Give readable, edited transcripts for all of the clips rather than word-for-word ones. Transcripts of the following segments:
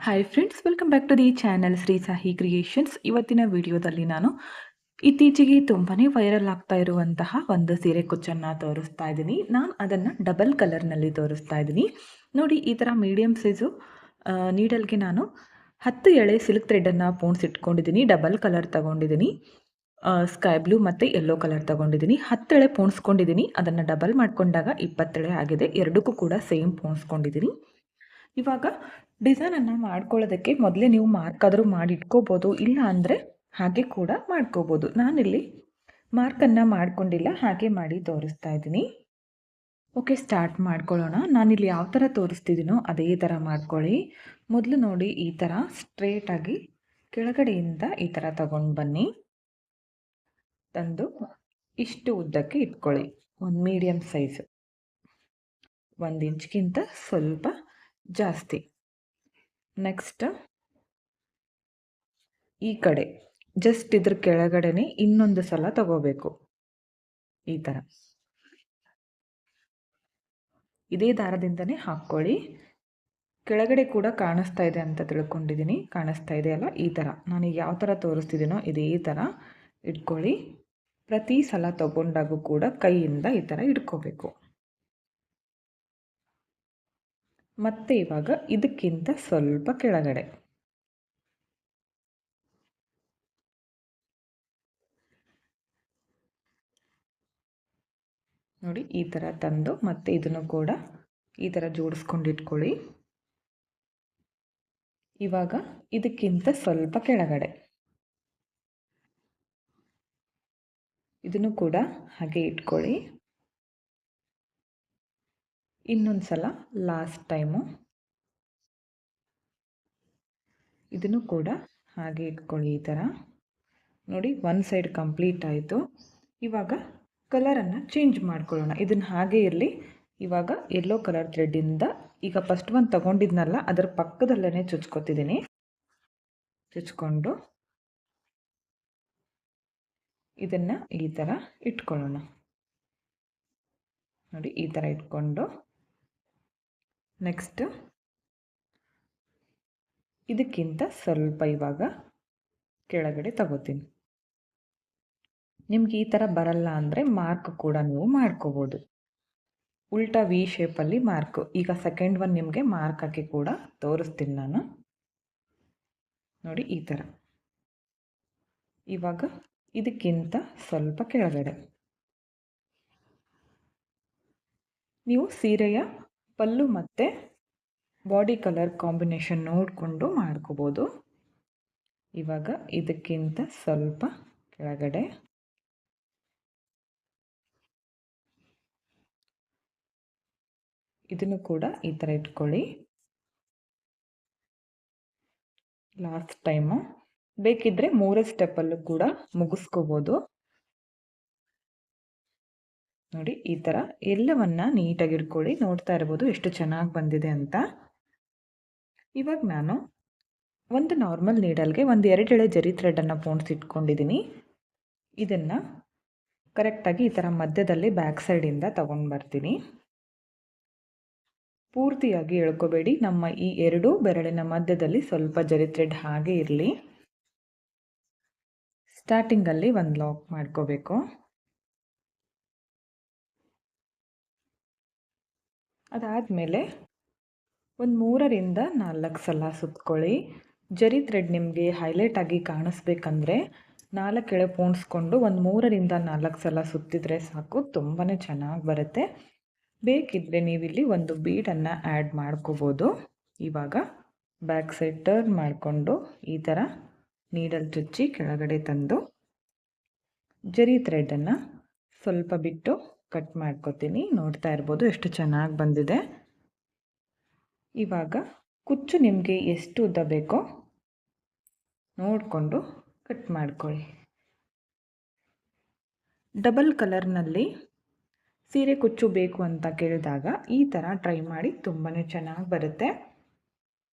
Hi friends, welcome back to the channel Shri Sahi Creations. ಇವತ್ತಿನ ವಿಡಿಯೋದಲ್ಲಿ ನಾನು ಇತ್ತೀಚೆಗೆ ತುಂಬಾನೇ ವೈರಲ್ ಆಗ್ತಾ ಇರುವಂತಹ ಒಂದು ಸೀರೆ ಕುಚ್ಚನ್ನು ತೋರಿಸ್ತಾ ಇದ್ದೀನಿ. ನಾನು ಅದನ್ನು ಡಬಲ್ ಕಲರ್ನಲ್ಲಿ ತೋರಿಸ್ತಾ ಇದ್ದೀನಿ. ನೋಡಿ, ಈ ಥರ ಮೀಡಿಯಮ್ ಸೈಜು ನೀಡಲ್ಗೆ ನಾನು 10 ಎಳೆ ಸಿಲ್ಕ್ ಥ್ರೆಡನ್ನು ಪೋಣಿಸಿಟ್ಕೊಂಡಿದ್ದೀನಿ. ಡಬಲ್ ಕಲರ್ ತಗೊಂಡಿದ್ದೀನಿ, ಸ್ಕೈ ಬ್ಲೂ ಮತ್ತು ಯೆಲ್ಲೋ ಕಲರ್ ತಗೊಂಡಿದ್ದೀನಿ. 10 ಎಳೆ ಪೋಣಿಸ್ಕೊಂಡಿದ್ದೀನಿ. ಅದನ್ನು ಡಬಲ್ ಮಾಡಿಕೊಂಡಾಗ 20 ಎಳೆ ಆಗಿದೆ. ಎರಡಕ್ಕೂ ಕೂಡ ಸೇಮ್ ಪೋಣಿಸ್ಕೊಂಡಿದ್ದೀನಿ. ಇವಾಗ ಡಿಸೈನನ್ನು ಮಾಡ್ಕೊಳ್ಳೋದಕ್ಕೆ ಮೊದಲೇ ನೀವು ಮಾರ್ಕಾದರೂ ಮಾಡಿ ಇಟ್ಕೋಬೋದು, ಇಲ್ಲ ಅಂದರೆ ಹಾಗೆ ಕೂಡ ಮಾಡ್ಕೋಬೋದು. ನಾನಿಲ್ಲಿ ಮಾರ್ಕನ್ನು ಮಾಡ್ಕೊಂಡಿಲ್ಲ, ಹಾಗೆ ಮಾಡಿ ತೋರಿಸ್ತಾ ಇದ್ದೀನಿ. ಓಕೆ, ಸ್ಟಾರ್ಟ್ ಮಾಡ್ಕೊಳ್ಳೋಣ. ನಾನಿಲ್ಲಿ ಯಾವ ಥರ ತೋರಿಸ್ತಿದ್ದೀನೋ ಅದೇ ಥರ ಮಾಡ್ಕೊಳ್ಳಿ. ಮೊದಲು ನೋಡಿ, ಈ ಥರ ಸ್ಟ್ರೇಟಾಗಿ ಕೆಳಗಡೆಯಿಂದ ಈ ಥರ ತಗೊಂಡು ಬನ್ನಿ. ತಂದು ಇಷ್ಟು ಉದ್ದಕ್ಕೆ ಇಟ್ಕೊಳ್ಳಿ. ಒಂದು ಮೀಡಿಯಮ್ ಸೈಜು, 1 ಇಂಚ್ಗಿಂತ ಸ್ವಲ್ಪ ಜಾಸ್ತಿ. ನೆಕ್ಸ್ಟ್ ಈ ಕಡೆ ಜಸ್ಟ್ ಇದ್ರ ಕೆಳಗಡೆನೆ ಇನ್ನೊಂದು ಸಲ ತಗೋಬೇಕು. ಈ ಥರ ಇದೇ ದಾರದಿಂದನೇ ಹಾಕ್ಕೊಳ್ಳಿ. ಕೆಳಗಡೆ ಕೂಡ ಕಾಣಿಸ್ತಾ ಇದೆ ಅಂತ ತಿಳ್ಕೊಂಡಿದ್ದೀನಿ. ಕಾಣಿಸ್ತಾ ಇದೆ ಅಲ್ಲ? ಈ ಥರ ನಾನು ಯಾವ ಥರ ತೋರಿಸ್ತಿದ್ದೀನೋ ಇದೇ ಥರ ಇಟ್ಕೊಳ್ಳಿ. ಪ್ರತಿ ಸಲ ತಗೊಂಡಾಗೂ ಕೂಡ ಕೈಯಿಂದ ಈ ಥರ ಇಟ್ಕೋಬೇಕು. ಮತ್ತೆ ಇವಾಗ ಇದಕ್ಕಿಂತ ಸ್ವಲ್ಪ ಕೆಳಗಡೆ ನೋಡಿ, ಈ ಥರ ತಂದು ಮತ್ತೆ ಇದನ್ನು ಕೂಡ ಈ ಥರ ಜೋಡಿಸ್ಕೊಂಡು ಇಟ್ಕೊಳ್ಳಿ. ಇವಾಗ ಇದಕ್ಕಿಂತ ಸ್ವಲ್ಪ ಕೆಳಗಡೆ ಇದನ್ನು ಕೂಡ ಹಾಗೆ ಇಟ್ಕೊಳ್ಳಿ. ಇನ್ನೊಂದು ಸಲ ಲಾಸ್ಟ್ ಟೈಮು ಇದನ್ನು ಕೂಡ ಹಾಗೆ ಇಟ್ಕೊಳ್ಳಿ. ಈ ಥರ ನೋಡಿ, ಒಂದು ಸೈಡ್ ಕಂಪ್ಲೀಟ್ ಆಯಿತು. ಇವಾಗ ಕಲರನ್ನು ಚೇಂಜ್ ಮಾಡ್ಕೊಳ್ಳೋಣ. ಇದನ್ನು ಹಾಗೆ ಇರಲಿ. ಇವಾಗ ಯೆಲ್ಲೋ ಕಲರ್ ಥ್ರೆಡ್ಡಿಂದ ಈಗ ಫಸ್ಟ್ ಒಂದು ತಗೊಂಡಿದ್ನಲ್ಲ, ಅದರ ಪಕ್ಕದಲ್ಲೇ ಚುಚ್ಕೋತಿದ್ದೀನಿ. ಚುಚ್ಕೊಂಡು ಇದನ್ನು ಈ ಥರ ಇಟ್ಕೊಳ್ಳೋಣ. ನೋಡಿ, ಈ ಥರ ಇಟ್ಕೊಂಡು ನೆಕ್ಸ್ಟ್ ಇದಕ್ಕಿಂತ ಸ್ವಲ್ಪ ಇವಾಗ ಕೆಳಗಡೆ ತಗೋತೀನಿ. ನಿಮ್ಗೆ ಈ ಥರ ಬರಲ್ಲ ಅಂದರೆ ಮಾರ್ಕ್ ಕೂಡ ನೀವು ಮಾಡ್ಕೋಬೋದು. ಉಲ್ಟಾ ವಿ ಶೇಪಲ್ಲಿ ಮಾರ್ಕು. ಈಗ ಸೆಕೆಂಡ್ ಒನ್ ನಿಮಗೆ ಮಾರ್ಕ್ ಹಾಕಿ ಕೂಡ ತೋರಿಸ್ತೀನಿ ನಾನು. ನೋಡಿ, ಈ ಥರ. ಇವಾಗ ಇದಕ್ಕಿಂತ ಸ್ವಲ್ಪ ಕೆಳಗಡೆ ನೀವು ಸೀರೆಯ ಪಲ್ಲು ಮತ್ತು ಬಾಡಿ ಕಲರ್ ಕಾಂಬಿನೇಷನ್ ನೋಡಿಕೊಂಡು ಮಾಡ್ಕೋಬೋದು. ಇವಾಗ ಇದಕ್ಕಿಂತ ಸ್ವಲ್ಪ ಕೆಳಗಡೆ ಇದನ್ನು ಕೂಡ ಈ ಥರ ಇಟ್ಕೊಳ್ಳಿ. ಲಾಸ್ಟ್ ಟೈಮು ಬೇಕಿದ್ದರೆ 3 ಸ್ಟೆಪ್ಪಲ್ಲೂ ಕೂಡ ಮುಗಿಸ್ಕೋಬೋದು. ನೋಡಿ, ಈ ಥರ ಎಲ್ಲವನ್ನ ನೀಟಾಗಿ ಇಟ್ಕೊಳ್ಳಿ. ನೋಡ್ತಾ ಇರ್ಬೋದು ಎಷ್ಟು ಚೆನ್ನಾಗಿ ಬಂದಿದೆ ಅಂತ. ಇವಾಗ ನಾನು ಒಂದು ನಾರ್ಮಲ್ ನೀಡಲ್ಗೆ ಒಂದು 2 ಎಳೆ ಜರಿ ಥ್ರೆಡನ್ನು ಪೋಣಿಸಿಟ್ಕೊಂಡಿದ್ದೀನಿ. ಇದನ್ನು ಕರೆಕ್ಟಾಗಿ ಈ ಥರ ಮಧ್ಯದಲ್ಲಿ ಬ್ಯಾಕ್ ಸೈಡಿಂದ ತಗೊಂಡು ಬರ್ತೀನಿ. ಪೂರ್ತಿಯಾಗಿ ಎಳ್ಕೋಬೇಡಿ. ನಮ್ಮ ಈ 2 ಬೆರಳಿನ ಮಧ್ಯದಲ್ಲಿ ಸ್ವಲ್ಪ ಜರಿ ಥ್ರೆಡ್ ಹಾಗೆ ಇರಲಿ. ಸ್ಟಾರ್ಟಿಂಗಲ್ಲಿ ಒಂದು ಲಾಕ್ ಮಾಡ್ಕೋಬೇಕು. ಅದಾದಮೇಲೆ ಒಂದು 3ರಿಂದ 4 ಸಲ ಸುತ್ಕೊಳ್ಳಿ. ಜರಿ ಥ್ರೆಡ್ ನಿಮಗೆ ಹೈಲೈಟ್ ಆಗಿ ಕಾಣಿಸ್ಬೇಕಂದ್ರೆ 4 ಎಳೆ ಪೋಣಿಸ್ಕೊಂಡು ಒಂದು 3ರಿಂದ 4 ಸಲ ಸುತ್ತಿದ್ರೆ ಸಾಕು, ತುಂಬಾ ಚೆನ್ನಾಗಿ ಬರುತ್ತೆ. ಬೇಕಿದ್ದರೆ ನೀವಿಲ್ಲಿ ಒಂದು ಬೀಡನ್ನು ಆ್ಯಡ್ ಮಾಡ್ಕೋಬೋದು. ಇವಾಗ ಬ್ಯಾಕ್ ಸೈಡ್ ಟರ್ನ್ ಮಾಡಿಕೊಂಡು ಈ ಥರ ನೀಡಲ್ ಚುಚ್ಚಿ ಕೆಳಗಡೆ ತಂದು ಜರಿ ಥ್ರೆಡನ್ನು ಸ್ವಲ್ಪ ಬಿಟ್ಟು ಕಟ್ ಮಾಡ್ಕೋತೀನಿ. ನೋಡ್ತಾ ಇರ್ಬೋದು ಎಷ್ಟು ಚೆನ್ನಾಗಿ ಬಂದಿದೆ. ಇವಾಗ ಕುಚ್ಚು ನಿಮಗೆ ಎಷ್ಟು ಉದ್ದ ಬೇಕೋ ನೋಡಿಕೊಂಡು ಕಟ್ ಮಾಡ್ಕೊಳ್ಳಿ. ಡಬಲ್ ಕಲರ್ನಲ್ಲಿ ಸೀರೆ ಕುಚ್ಚು ಬೇಕು ಅಂತ ಕೇಳಿದಾಗ ಈ ಥರ ಟ್ರೈ ಮಾಡಿ, ತುಂಬಾ ಚೆನ್ನಾಗಿ ಬರುತ್ತೆ.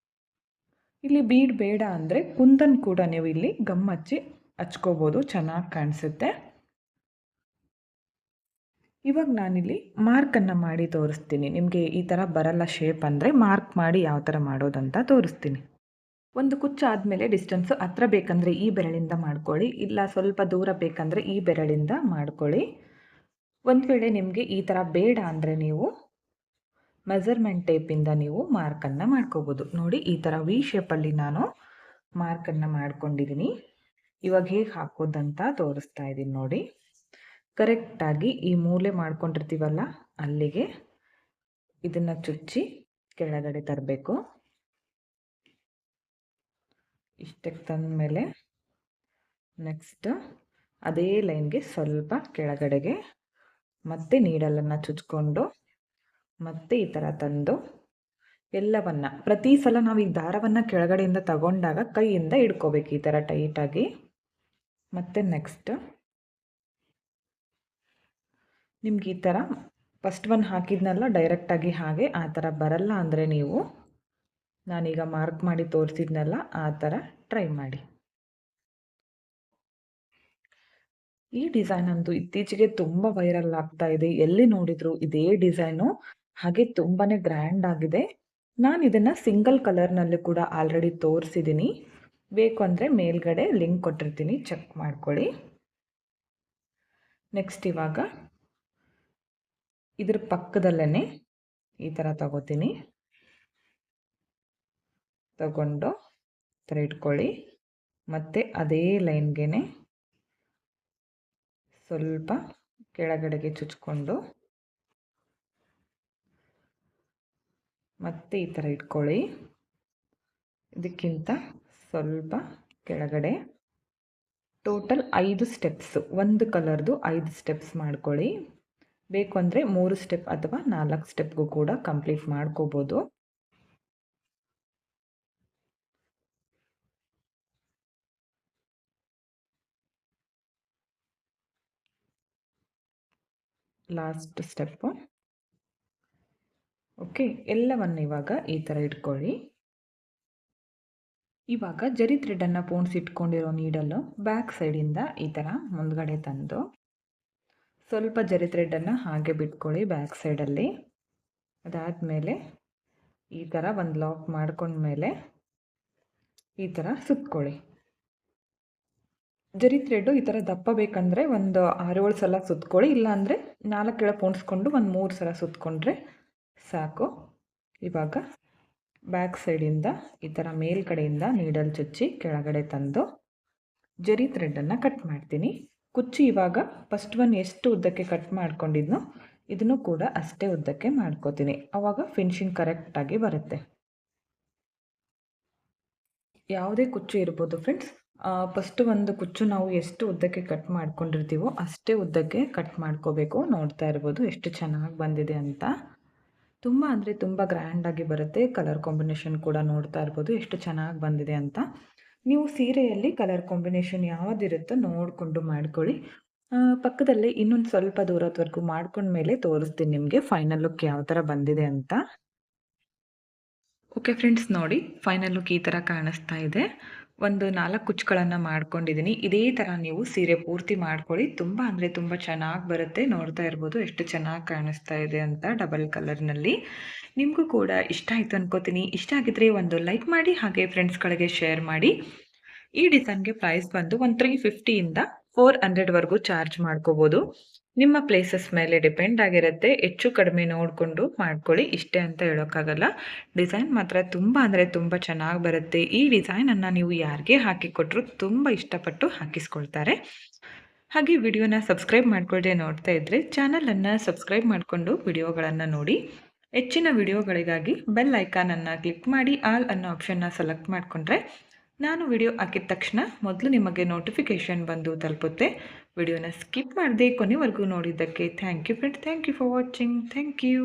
ಇಲ್ಲಿ ಬೀಡ್ ಬೇಡ ಅಂದರೆ ಕುಂದನ್ ಕೂಡ ನೀವು ಇಲ್ಲಿ ಗಮ್ ಹಚ್ಚಿ ಹಚ್ಕೋಬೋದು, ಚೆನ್ನಾಗಿ ಕಾಣಿಸುತ್ತೆ. ಇವಾಗ ನಾನಿಲ್ಲಿ ಮಾರ್ಕನ್ನು ಮಾಡಿ ತೋರಿಸ್ತೀನಿ. ನಿಮಗೆ ಈ ಥರ ಬರಲ್ಲ ಶೇಪ್ ಅಂದರೆ ಮಾರ್ಕ್ ಮಾಡಿ ಯಾವ ಥರ ಮಾಡೋದಂತ ತೋರಿಸ್ತೀನಿ. ಒಂದು ಕುಚ್ಚು ಆದಮೇಲೆ ಡಿಸ್ಟೆನ್ಸು ಹತ್ರ ಬೇಕಂದರೆ ಈ ಬೆರಳಿಂದ ಮಾಡ್ಕೊಳ್ಳಿ, ಇಲ್ಲ ಸ್ವಲ್ಪ ದೂರ ಬೇಕಂದರೆ ಈ ಬೆರಳಿಂದ ಮಾಡ್ಕೊಳ್ಳಿ. ಒಂದು ವೇಳೆ ನಿಮಗೆ ಈ ಥರ ಬೇಡ ಅಂದರೆ ನೀವು ಮೆಜರ್ಮೆಂಟ್ ಟೇಪಿಂದ ನೀವು ಮಾರ್ಕನ್ನು ಮಾಡ್ಕೋಬೋದು. ನೋಡಿ ಈ ಥರ ವಿ ಶೇಪಲ್ಲಿ ನಾನು ಮಾರ್ಕನ್ನು ಮಾಡ್ಕೊಂಡಿದ್ದೀನಿ. ಇವಾಗ ಹೇಗೆ ಹಾಕೋದಂತ ತೋರಿಸ್ತಾ ಇದ್ದೀನಿ ನೋಡಿ. ಕರೆಕ್ಟಾಗಿ ಈ ಮೂಲೆ ಮಾಡ್ಕೊಂಡಿರ್ತೀವಲ್ಲ ಅಲ್ಲಿಗೆ ಇದನ್ನು ಚುಚ್ಚಿ ಕೆಳಗಡೆ ತರಬೇಕು. ಇಷ್ಟಕ್ಕೆ ತಂದಮೇಲೆ ನೆಕ್ಸ್ಟ್ ಅದೇ ಲೈನ್ಗೆ ಸ್ವಲ್ಪ ಕೆಳಗಡೆಗೆ ಮತ್ತೆ ನೀಡಲನ್ನು ಚುಚ್ಕೊಂಡು ಮತ್ತೆ ಈ ಥರ ತಂದು ಎಲ್ಲವನ್ನ ಪ್ರತಿ ಸಲ ನಾವು ಈ ದಾರವನ್ನು ಕೆಳಗಡೆಯಿಂದ ತಗೊಂಡಾಗ ಕೈಯಿಂದ ಹಿಡ್ಕೋಬೇಕು ಈ ಥರ ಟೈಟಾಗಿ. ಮತ್ತು ನೆಕ್ಸ್ಟ್ ನಿಮ್ಗೆ ಈ ಥರ ಫಸ್ಟ್ ಒನ್ ಹಾಕಿದ್ನಲ್ಲ ಡೈರೆಕ್ಟಾಗಿ ಹಾಗೆ ಆ ಥರ ಬರಲ್ಲ ಅಂದರೆ ನೀವು ನಾನೀಗ ಮಾರ್ಕ್ ಮಾಡಿ ತೋರಿಸಿದ್ನಲ್ಲ ಆ ಥರ ಟ್ರೈ ಮಾಡಿ. ಈ ಡಿಸೈನ್ ಅಂತೂ ಇತ್ತೀಚೆಗೆ ತುಂಬ ವೈರಲ್ ಆಗ್ತಾ ಇದೆ. ಎಲ್ಲಿ ನೋಡಿದ್ರು ಇದೇ ಡಿಸೈನು, ಹಾಗೆ ತುಂಬಾ ಗ್ರ್ಯಾಂಡ್ ಆಗಿದೆ. ನಾನು ಇದನ್ನು ಸಿಂಗಲ್ ಕಲರ್ನಲ್ಲಿ ಕೂಡ ಆಲ್ರೆಡಿ ತೋರಿಸಿದ್ದೀನಿ. ಬೇಕು ಅಂದರೆ ಮೇಲ್ಗಡೆ ಲಿಂಕ್ ಕೊಟ್ಟಿರ್ತೀನಿ, ಚೆಕ್ ಮಾಡ್ಕೊಳ್ಳಿ. ನೆಕ್ಸ್ಟ್ ಇವಾಗ ಇದ್ರ ಪಕ್ಕದಲ್ಲೇ ಈ ಥರ ತಗೋತೀನಿ. ತಗೊಂಡು ಥರ ಇಟ್ಕೊಳ್ಳಿ. ಮತ್ತು ಅದೇ ಲೈನ್ಗೆ ಸ್ವಲ್ಪ ಕೆಳಗಡೆಗೆ ಚುಚ್ಕೊಂಡು ಮತ್ತೆ ಈ ಥರ ಇಟ್ಕೊಳ್ಳಿ. ಇದಕ್ಕಿಂತ ಸ್ವಲ್ಪ ಕೆಳಗಡೆ ಟೋಟಲ್ 5 ಸ್ಟೆಪ್ಸು, ಒಂದು ಕಲರ್ದು 5 ಸ್ಟೆಪ್ಸ್ ಮಾಡ್ಕೊಳ್ಳಿ. ಬೇಕು ಅಂದರೆ 3 ಸ್ಟೆಪ್ ಅಥವಾ 4 ಸ್ಟೆಪ್ಗೂ ಕೂಡ ಕಂಪ್ಲೀಟ್ ಮಾಡ್ಕೋಬೋದು. Last step. ಓಕೆ, ಎಲ್ಲವನ್ನು ಇವಾಗ ಈ ಥರ ಇಟ್ಕೊಳ್ಳಿ. ಇವಾಗ ಜರಿ ಥ್ರೆಡನ್ನು ಪೋಣಿಸಿಟ್ಕೊಂಡಿರೋ ನೀಡಲು ಬ್ಯಾಕ್ ಸೈಡಿಂದ ಈ ಥರ ಮುಂದ್ಗಡೆ ತಂದು ಸ್ವಲ್ಪ ಜರಿ ಥ್ರೆಡನ್ನು ಹಾಗೆ ಬಿಟ್ಕೊಳ್ಳಿ ಬ್ಯಾಕ್ ಸೈಡಲ್ಲಿ. ಅದಾದಮೇಲೆ ಈ ಥರ ಒಂದು ಲಾಕ್ ಮಾಡ್ಕೊಂಡ್ಮೇಲೆ ಈ ಥರ ಸುತ್ಕೊಳ್ಳಿ. ಜರಿ ಥ್ರೆಡ್ಡು ಈ ಥರ ದಪ್ಪ ಬೇಕಂದರೆ ಒಂದು 6-7 ಸಲ ಸುತ್ಕೊಳ್ಳಿ, ಇಲ್ಲಾಂದರೆ 4 ಕೆಳ ಪೋಣಿಸ್ಕೊಂಡು ಒಂದು 3 ಸಲ ಸುತ್ಕೊಂಡ್ರೆ ಸಾಕು. ಇವಾಗ ಬ್ಯಾಕ್ ಸೈಡಿಂದ ಈ ಥರ ಮೇಲ್ಗಡೆಯಿಂದ ನೀಡಲ್ ಚುಚ್ಚಿ ಕೆಳಗಡೆ ತಂದು ಜರಿ ಥ್ರೆಡನ್ನು ಕಟ್ ಮಾಡ್ತೀನಿ. ಕುಚ್ಚು ಇವಾಗ ಫಸ್ಟ್ ಒನ್ ಎಷ್ಟು ಉದ್ದಕ್ಕೆ ಕಟ್ ಮಾಡ್ಕೊಂಡಿದ್ನೋ ಇದನ್ನು ಕೂಡ ಅಷ್ಟೇ ಉದ್ದಕ್ಕೆ ಮಾಡ್ಕೋತೀನಿ. ಆವಾಗ ಫಿನಿಶಿಂಗ್ ಕರೆಕ್ಟಾಗಿ ಬರುತ್ತೆ. ಯಾವುದೇ ಕುಚ್ಚು ಇರ್ಬೋದು ಫ್ರೆಂಡ್ಸ್. ಫಸ್ಟು ಒಂದು ಕುಚ್ಚು ನಾವು ಎಷ್ಟು ಉದ್ದಕ್ಕೆ ಕಟ್ ಮಾಡ್ಕೊಂಡಿರ್ತೀವೋ ಅಷ್ಟೇ ಉದ್ದಕ್ಕೆ ಕಟ್ ಮಾಡ್ಕೋಬೇಕು. ನೋಡ್ತಾ ಇರ್ಬೋದು ಎಷ್ಟು ಚೆನ್ನಾಗಿ ಬಂದಿದೆ ಅಂತ. ತುಂಬ ಅಂದರೆ ತುಂಬ ಗ್ರ್ಯಾಂಡಾಗಿ ಬರುತ್ತೆ. ಕಲರ್ ಕಾಂಬಿನೇಷನ್ ಕೂಡ ನೋಡ್ತಾ ಇರ್ಬೋದು ಎಷ್ಟು ಚೆನ್ನಾಗಿ ಬಂದಿದೆ ಅಂತ. ನೀವು ಸೀರೆಯಲ್ಲಿ ಕಲರ್ ಕಾಂಬಿನೇಷನ್ ಯಾವುದಿರುತ್ತೋ ನೋಡಿಕೊಂಡು ಮಾಡ್ಕೊಳ್ಳಿ. ಪಕ್ಕದಲ್ಲೇ ಇನ್ನೊಂದು ಸ್ವಲ್ಪ ದೂರದವರೆಗೂ ಮಾಡ್ಕೊಂಡ್ಮೇಲೆ ತೋರಿಸ್ತೀನಿ ನಿಮಗೆ ಫೈನಲ್ ಲುಕ್ ಯಾವ ಥರ ಬಂದಿದೆ ಅಂತ. ಓಕೆ ಫ್ರೆಂಡ್ಸ್, ನೋಡಿ ಫೈನಲ್ ಲುಕ್ ಈ ಥರ ಕಾಣಿಸ್ತಾ ಇದೆ. ಒಂದು 4 ಕುಚ್ಚುಗಳನ್ನು ಮಾಡ್ಕೊಂಡಿದ್ದೀನಿ. ಇದೇ ಥರ ನೀವು ಸೀರೆ ಪೂರ್ತಿ ಮಾಡ್ಕೊಳ್ಳಿ. ತುಂಬ ಅಂದರೆ ತುಂಬ ಚೆನ್ನಾಗಿ ಬರುತ್ತೆ. ನೋಡ್ತಾ ಇರ್ಬೋದು ಎಷ್ಟು ಚೆನ್ನಾಗಿ ಕಾಣಿಸ್ತಾ ಇದೆ ಅಂತ ಡಬಲ್ ಕಲರ್ನಲ್ಲಿ. ನಿಮಗೂ ಕೂಡ ಇಷ್ಟ ಆಯಿತು ಅನ್ಕೋತೀನಿ. ಇಷ್ಟ ಆಗಿದ್ರೆ ಒಂದು ಲೈಕ್ ಮಾಡಿ, ಹಾಗೆ ಫ್ರೆಂಡ್ಸ್ಗಳಿಗೆ ಶೇರ್ ಮಾಡಿ. ಈ ಡಿಸೈನ್ಗೆ ಪ್ರೈಸ್ ಬಂದು ಒಂದು 350ಇಂದ 400ವರೆಗೂ ಚಾರ್ಜ್ ಮಾಡ್ಕೋಬೋದು. ನಿಮ್ಮ ಪ್ಲೇಸಸ್ ಮೇಲೆ ಡಿಪೆಂಡ್ ಆಗಿರುತ್ತೆ. ಹೆಚ್ಚು ಕಡಿಮೆ ನೋಡಿಕೊಂಡು ಮಾಡ್ಕೊಳ್ಳಿ, ಇಷ್ಟೇ ಅಂತ ಹೇಳೋಕ್ಕಾಗಲ್ಲ. ಡಿಸೈನ್ ಮಾತ್ರ ತುಂಬ ಅಂದರೆ ತುಂಬ ಚೆನ್ನಾಗಿ ಬರುತ್ತೆ. ಈ ಡಿಸೈನನ್ನು ನೀವು ಯಾರಿಗೆ ಹಾಕಿಕೊಟ್ರು ತುಂಬ ಇಷ್ಟಪಟ್ಟು ಹಾಕಿಸ್ಕೊಳ್ತಾರೆ. ಹಾಗೆ ವಿಡಿಯೋನ ಸಬ್ಸ್ಕ್ರೈಬ್ ಮಾಡ್ಕೊಳ್ಳದೆ ನೋಡ್ತಾ ಇದ್ದರೆ ಚಾನಲನ್ನು ಸಬ್ಸ್ಕ್ರೈಬ್ ಮಾಡಿಕೊಂಡು ವಿಡಿಯೋಗಳನ್ನು ನೋಡಿ. ಹೆಚ್ಚಿನ ವಿಡಿಯೋಗಳಿಗಾಗಿ ಬೆಲ್ ಐಕಾನನ್ನು ಕ್ಲಿಕ್ ಮಾಡಿ ಆಲ್ ಅನ್ನೋ ಆಪ್ಷನ್ನ ಸೆಲೆಕ್ಟ್ ಮಾಡಿಕೊಂಡ್ರೆ ನಾನು ವಿಡಿಯೋ ಹಾಕಿದ ತಕ್ಷಣ ಮೊದಲು ನಿಮಗೆ ನೋಟಿಫಿಕೇಷನ್ ಬಂದು ತಲುಪುತ್ತೆ. ವಿಡಿಯೋನ ಸ್ಕಿಪ್ ಮಾಡದೆ ಕೊನೆವರೆಗೂ ನೋಡಿದ್ದಕ್ಕೆ thank you friends. Thank you for watching. Thank you.